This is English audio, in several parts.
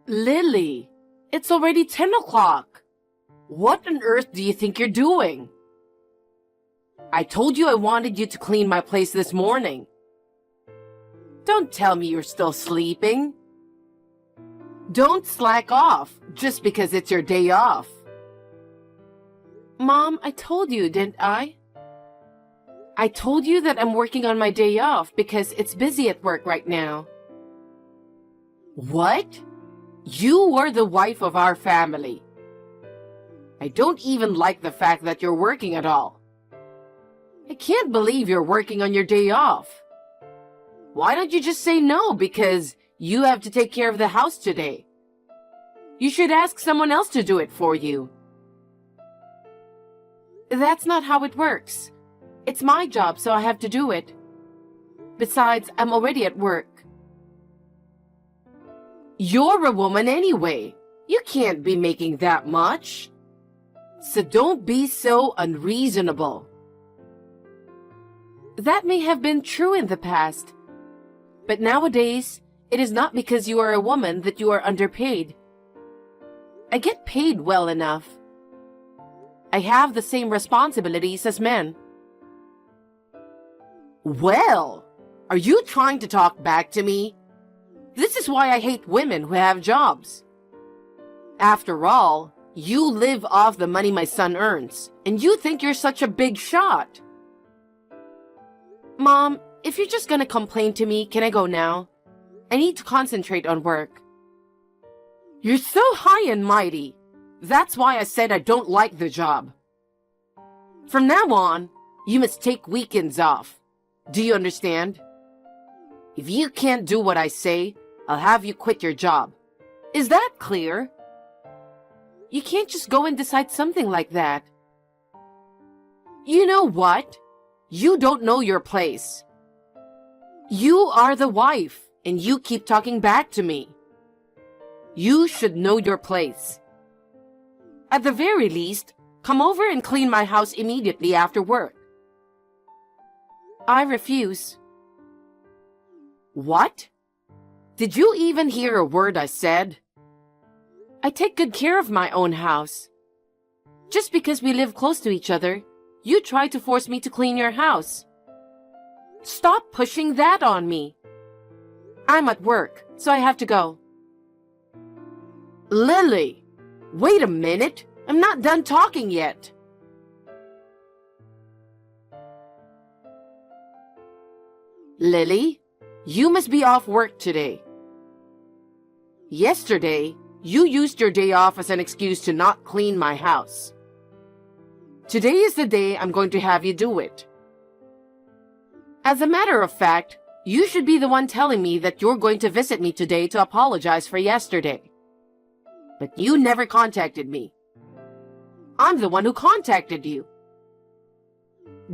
Lily, it's already 10 o'clock. What on earth do you think you're doing? I told you I wanted you to clean my place this morning. Don't tell me you're still sleeping. Don't slack off just because it's your day off. Mom, I told you, didn't I? I told you that I'm working on my day off because it's busy at work right now. What? You were the wife of our family. I don't even like the fact that you're working at all. I can't believe you're working on your day off. Why don't you just say no because you have to take care of the house today? You should ask someone else to do it for you. That's not how it works. It's my job, so I have to do it. Besides, I'm already at work. You're a woman anyway. You can't be making that much. So don't be so unreasonable. That may have been true in the past. But nowadays, it is not because you are a woman that you are underpaid. I get paid well enough. I have the same responsibilities as men. Well, are you trying to talk back to me? This is why I hate women who have jobs. After all, you live off the money my son earns, and you think you're such a big shot. Mom, if you're just gonna complain to me, can I go now? I need to concentrate on work. You're so high and mighty. That's why I said I don't like the job. From now on, you must take weekends off. Do you understand? If you can't do what I say, I'll have you quit your job. Is that clear? You can't just go and decide something like that. You know what? You don't know your place. You are the wife, and you keep talking back to me. You should know your place. At the very least, come over and clean my house immediately after work. I refuse. What? Did you even hear a word I said? I take good care of my own house. Just because we live close to each other, you try to force me to clean your house. Stop pushing that on me. I'm at work, so I have to go. Lily, wait a minute. I'm not done talking yet. Lily, you must be off work today. Yesterday, you used your day off as an excuse to not clean my house. Today is the day I'm going to have you do it. As a matter of fact, you should be the one telling me that you're going to visit me today to apologize for yesterday. But you never contacted me. I'm the one who contacted you.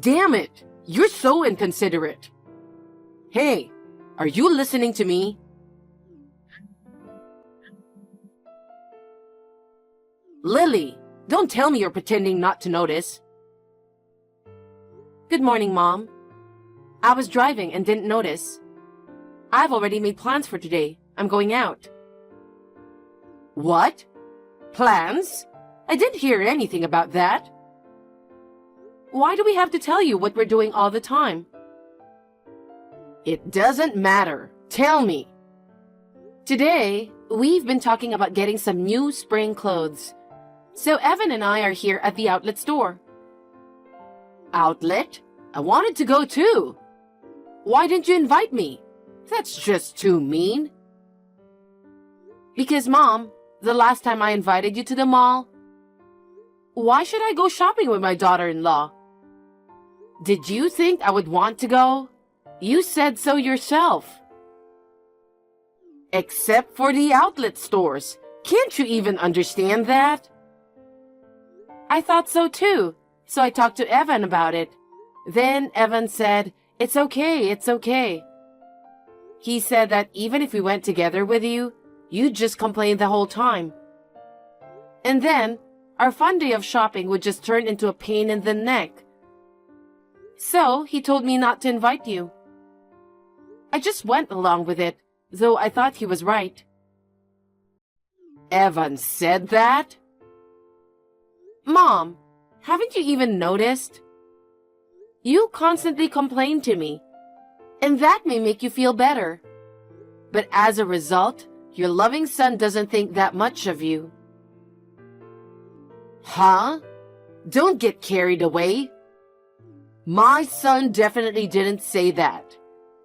Damn it! You're so inconsiderate. Hey, are you listening to me? Lily, don't tell me you're pretending not to notice. Good morning, Mom. I was driving and didn't notice. I've already made plans for today. I'm going out. What? Plans? I didn't hear anything about that. Why do we have to tell you what we're doing all the time? It doesn't matter. Tell me. Today, we've been talking about getting some new spring clothes. So Evan and I are here at the outlet store. Outlet? I wanted to go too. Why didn't you invite me? That's just too mean. Because, Mom, the last time I invited you to the mall, why should I go shopping with my daughter-in-law? Did you think I would want to go? You said so yourself. Except for the outlet stores. Can't you even understand that? I thought so too, so I talked to Evan about it. Then Evan said, it's okay, it's okay. He said that even if we went together with you, you'd just complain the whole time. And then, our fun day of shopping would just turn into a pain in the neck. So, he told me not to invite you. I just went along with it, though I thought he was right. Evan said that? Mom, haven't you even noticed? You constantly complain to me, and that may make you feel better. But as a result, your loving son doesn't think that much of you. Huh? Don't get carried away. My son definitely didn't say that.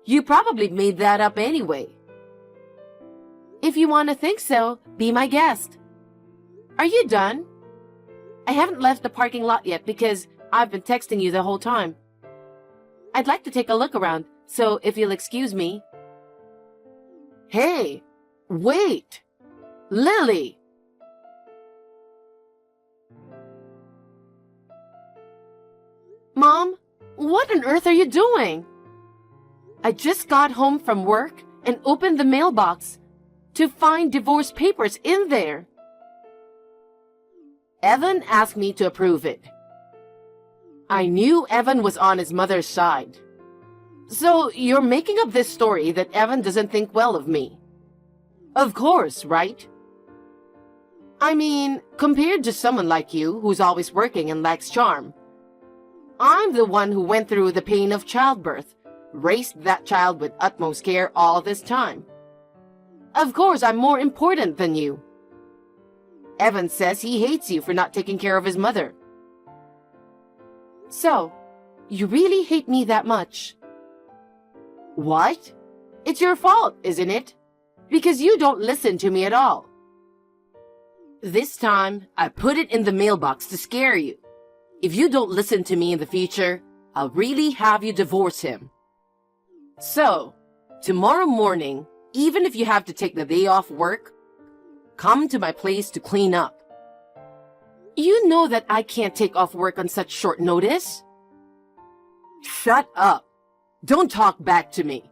You probably made that up anyway. If you want to think so, be my guest. Are you done? I haven't left the parking lot yet because I've been texting you the whole time. I'd like to take a look around, so if you'll excuse me. Hey, wait! Lily! Mom, what on earth are you doing? I just got home from work and opened the mailbox to find divorce papers in there. Evan asked me to approve it. I knew Evan was on his mother's side. So you're making up this story that Evan doesn't think well of me. Of course, right? I mean, compared to someone like you who's always working and lacks charm, I'm the one who went through the pain of childbirth, raised that child with utmost care all this time. Of course, I'm more important than you. Evan says he hates you for not taking care of his mother. So, you really hate me that much? What? It's your fault, isn't it? Because you don't listen to me at all. This time, I put it in the mailbox to scare you. If you don't listen to me in the future, I'll really have you divorce him. So, tomorrow morning, even if you have to take the day off work, come to my place to clean up. You know that I can't take off work on such short notice. Shut up. Don't talk back to me.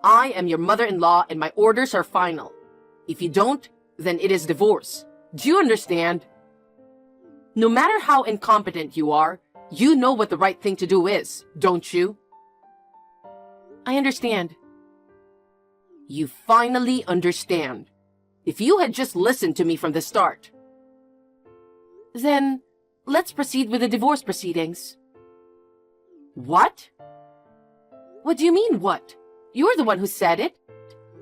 I am your mother-in-law and my orders are final. If you don't, then it is divorce. Do you understand? No matter how incompetent you are, you know what the right thing to do is, don't you? I understand. You finally understand. If you had just listened to me from the start. Then, let's proceed with the divorce proceedings. What? What do you mean, what? You're the one who said it.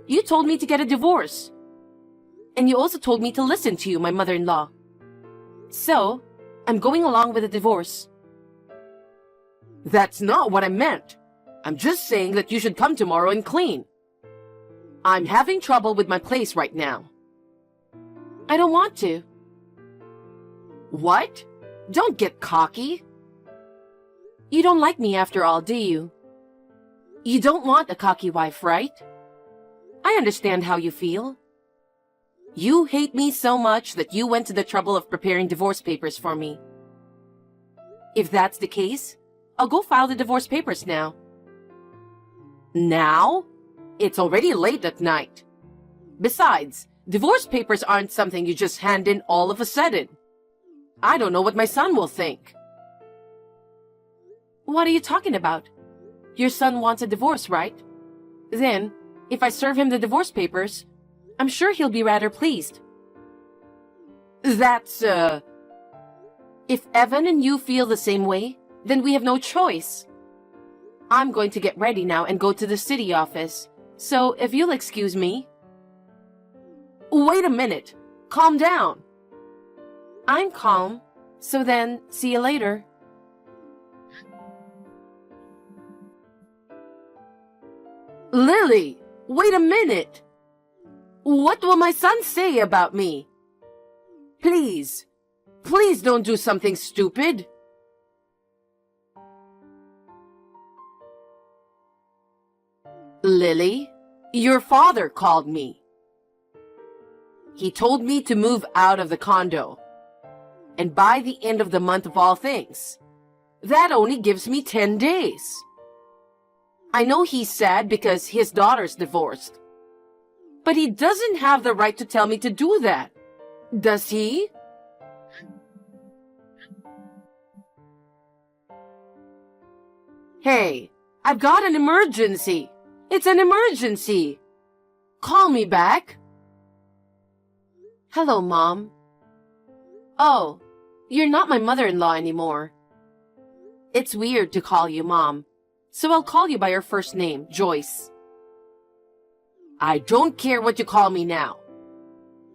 You told me to get a divorce. And you also told me to listen to you, my mother-in-law. So, I'm going along with the divorce. That's not what I meant. I'm just saying that you should come tomorrow and clean. I'm having trouble with my place right now. I don't want to. What? Don't get cocky. You don't like me after all, do you? You don't want a cocky wife, right? I understand how you feel. You hate me so much that you went to the trouble of preparing divorce papers for me. If that's the case, I'll go file the divorce papers now. Now? It's already late at night. Besides, divorce papers aren't something you just hand in all of a sudden. I don't know what my son will think. What are you talking about? Your son wants a divorce, right? Then, if I serve him the divorce papers, I'm sure he'll be rather pleased. That's, If Evan and you feel the same way, then we have no choice. I'm going to get ready now and go to the city office. So, if you'll excuse me. Wait a minute. Calm down. I'm calm. So then, see you later. Lily, wait a minute. What will my son say about me? Please, please don't do something stupid. Lily, your father called me. He told me to move out of the condo. And by the end of the month of all things. That only gives me 10 days. I know he's sad because his daughter's divorced. But he doesn't have the right to tell me to do that. Does he? Hey, I've got an emergency. It's an emergency. Call me back. Hello, Mom. Oh, you're not my mother-in-law anymore. It's weird to call you Mom, so I'll call you by your first name, Joyce. I don't care what you call me now.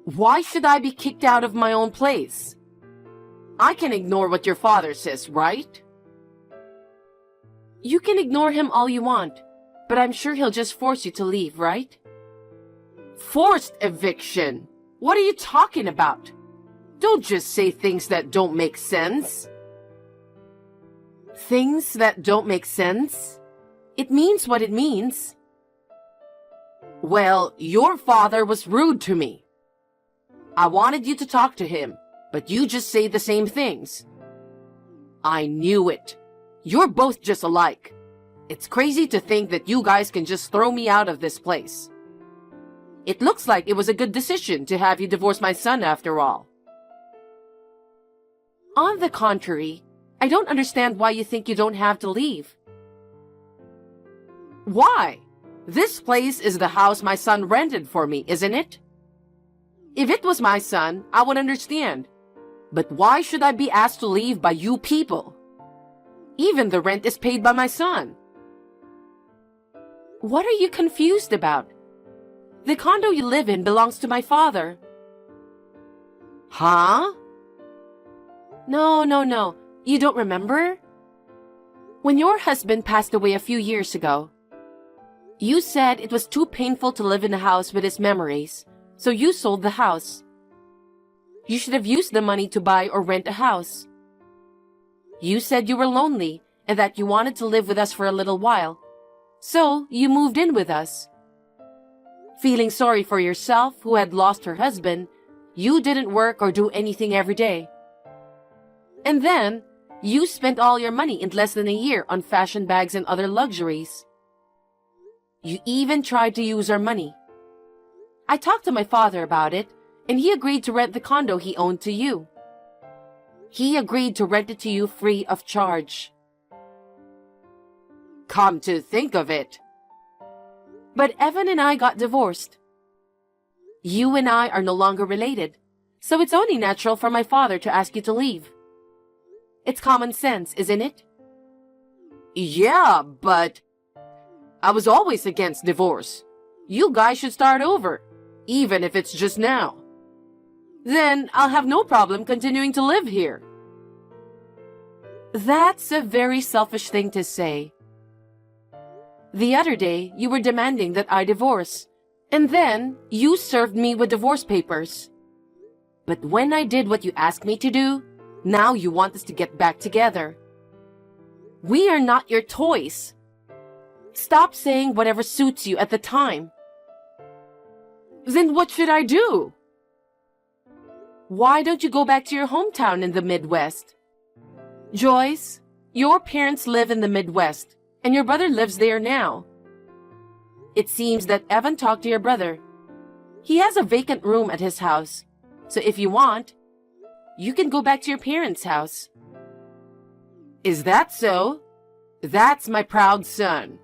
Why should I be kicked out of my own place? I can ignore what your father says, right? You can ignore him all you want, but I'm sure he'll just force you to leave, right? Forced eviction? What are you talking about? Don't just say things that don't make sense. Things that don't make sense? It means what it means. Well, your father was rude to me. I wanted you to talk to him, but you just say the same things. I knew it. You're both just alike. It's crazy to think that you guys can just throw me out of this place. It looks like it was a good decision to have you divorce my son after all. On the contrary, I don't understand why you think you don't have to leave. Why? This place is the house my son rented for me, isn't it? If it was my son, I would understand. But why should I be asked to leave by you people? Even the rent is paid by my son. What are you confused about? The condo you live in belongs to my father. Huh? No. You don't remember? When your husband passed away a few years ago, you said it was too painful to live in a house with his memories, so you sold the house. You should have used the money to buy or rent a house. You said you were lonely and that you wanted to live with us for a little while, so you moved in with us. Feeling sorry for yourself, who had lost her husband, you didn't work or do anything every day. And then, you spent all your money in less than a year on fashion bags and other luxuries. You even tried to use our money. I talked to my father about it, and he agreed to rent the condo he owned to you. He agreed to rent it to you free of charge. Come to think of it. But Evan and I got divorced. You and I are no longer related, so it's only natural for my father to ask you to leave. It's common sense, isn't it? Yeah, but I was always against divorce. You guys should start over, even if it's just now. Then I'll have no problem continuing to live here. That's a very selfish thing to say. The other day, you were demanding that I divorce, and then you served me with divorce papers. But when I did what you asked me to do, now you want us to get back together. We are not your toys. Stop saying whatever suits you at the time. Then what should I do? Why don't you go back to your hometown in the Midwest? Joyce, your parents live in the Midwest, and your brother lives there now. It seems that Evan talked to your brother. He has a vacant room at his house, so if you want, you can go back to your parents' house. Is that so? That's my proud son.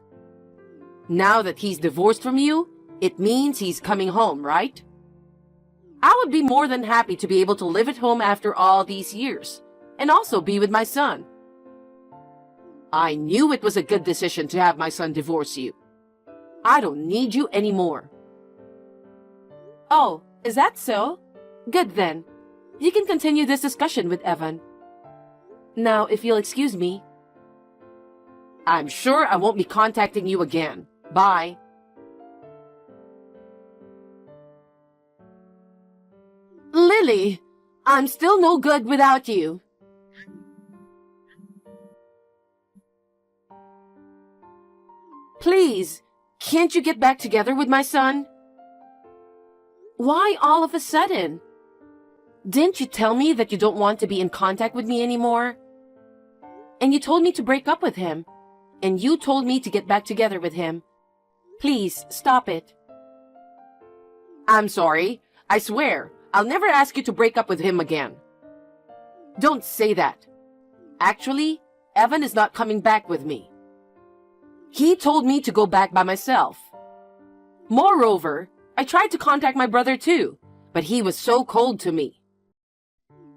Now that he's divorced from you, it means he's coming home, right? I would be more than happy to be able to live at home after all these years, and also be with my son. I knew it was a good decision to have my son divorce you. I don't need you anymore. Oh, is that so? Good then. You can continue this discussion with Evan. Now, if you'll excuse me. I'm sure I won't be contacting you again. Bye. Lily, I'm still no good without you. Please, can't you get back together with my son? Why all of a sudden? Didn't you tell me that you don't want to be in contact with me anymore? And you told me to break up with him. And you told me to get back together with him. Please, stop it. I'm sorry. I swear, I'll never ask you to break up with him again. Don't say that. Actually, Evan is not coming back with me. He told me to go back by myself. Moreover, I tried to contact my brother too, but he was so cold to me.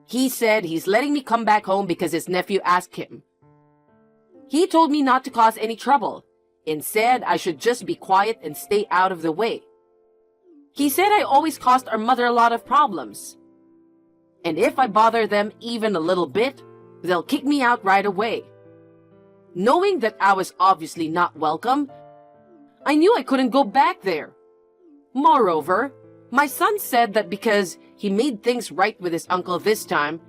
He said he's letting me come back home because his nephew asked him. He told me not to cause any trouble and said I should just be quiet and stay out of the way. He said I always caused our mother a lot of problems. And if I bother them even a little bit, they'll kick me out right away. Knowing that I was obviously not welcome, I knew I couldn't go back there. Moreover, my son said that because he made things right with his uncle this time,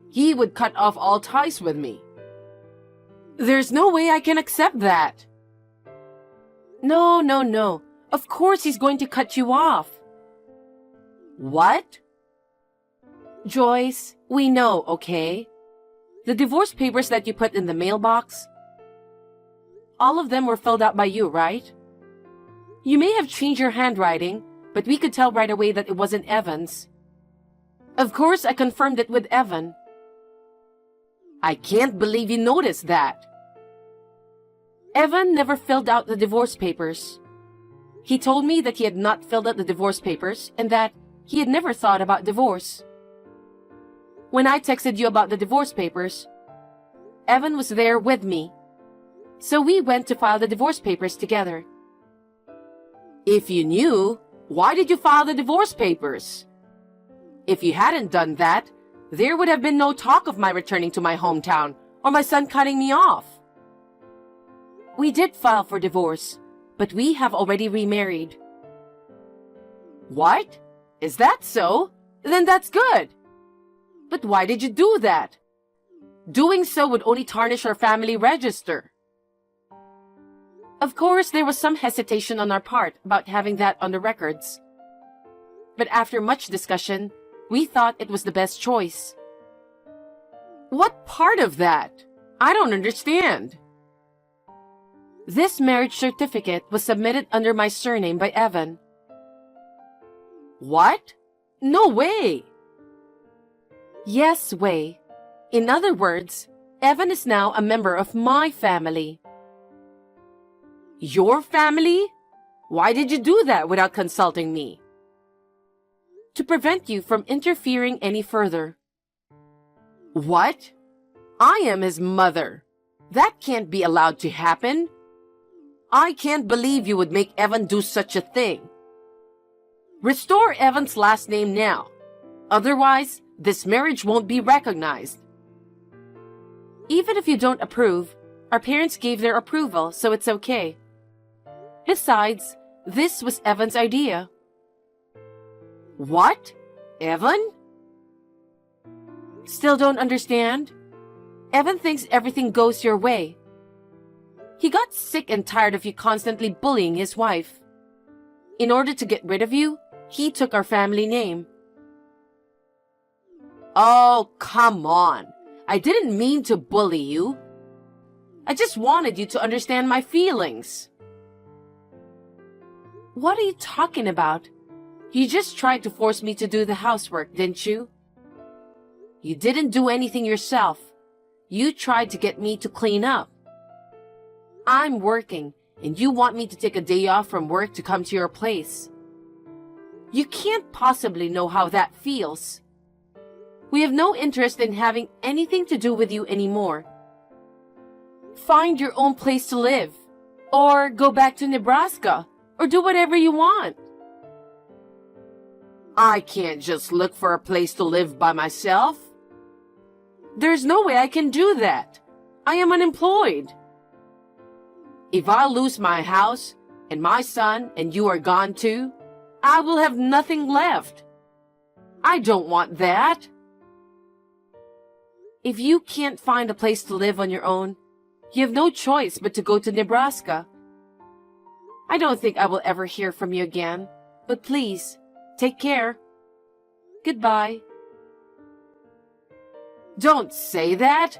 he would cut off all ties with me. There's no way I can accept that. No. Of course he's going to cut you off. What? Joyce, we know, okay? The divorce papers that you put in the mailbox, all of them were filled out by you, right? You may have changed your handwriting, but we could tell right away that it wasn't Evan's. Of course, I confirmed it with Evan. I can't believe you noticed that. Evan never filled out the divorce papers. He told me that he had not filled out the divorce papers and that he had never thought about divorce. When I texted you about the divorce papers, Evan was there with me. So we went to file the divorce papers together. If you knew, why did you file the divorce papers? If you hadn't done that, there would have been no talk of my returning to my hometown or my son cutting me off. We did file for divorce, but we have already remarried. What? Is that so? Then that's good. But why did you do that? Doing so would only tarnish our family register. Of course, there was some hesitation on our part about having that on the records. But after much discussion, we thought it was the best choice. What part of that? I don't understand. This marriage certificate was submitted under my surname by Evan. What? No way! Yes, way. In other words, Evan is now a member of my family. Your family? Why did you do that without consulting me? To prevent you from interfering any further. What? I am his mother. That can't be allowed to happen. I can't believe you would make Evan do such a thing. Restore Evan's last name now. Otherwise, this marriage won't be recognized. Even if you don't approve, our parents gave their approval, so it's okay. Besides, this was Evan's idea. What? Evan? Still don't understand? Evan thinks everything goes your way. He got sick and tired of you constantly bullying his wife. In order to get rid of you, he took our family name. Oh, come on. I didn't mean to bully you. I just wanted you to understand my feelings. What are you talking about? You just tried to force me to do the housework, didn't you? You didn't do anything yourself. You tried to get me to clean up. I'm working, and you want me to take a day off from work to come to your place. You can't possibly know how that feels. We have no interest in having anything to do with you anymore. Find your own place to live, or go back to Nebraska, or do whatever you want. I can't just look for a place to live by myself. There's no way I can do that. I am unemployed. If I lose my house, and my son, and you are gone too, I will have nothing left. I don't want that. If you can't find a place to live on your own, you have no choice but to go to Nebraska. I don't think I will ever hear from you again, but please, take care. Goodbye. Don't say that.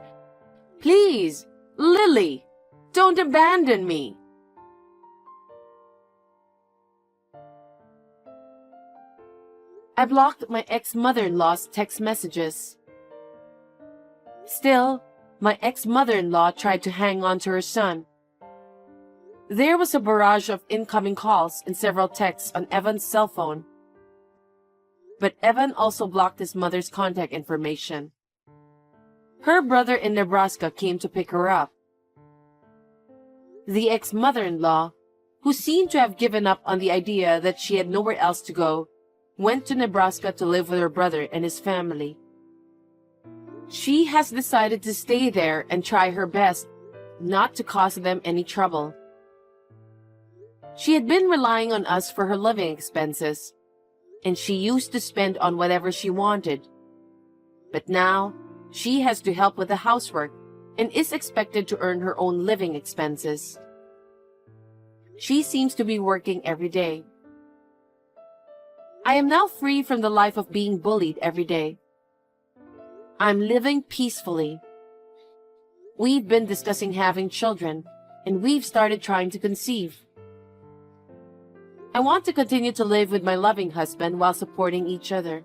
Please, Lily, don't abandon me. I blocked my ex-mother-in-law's text messages. Still, my ex-mother-in-law tried to hang on to her son. There was a barrage of incoming calls and several texts on Evan's cell phone. but Evan also blocked his mother's contact information. Her brother in Nebraska came to pick her up. The ex-mother-in-law, who seemed to have given up on the idea that she had nowhere else to go, went to Nebraska to live with her brother and his family. She has decided to stay there and try her best not to cause them any trouble. She had been relying on us for her living expenses, and she used to spend on whatever she wanted. But now, she has to help with the housework and is expected to earn her own living expenses. She seems to be working every day. I am now free from the life of being bullied every day. I'm living peacefully. We've been discussing having children, and we've started trying to conceive. I want to continue to live with my loving husband while supporting each other.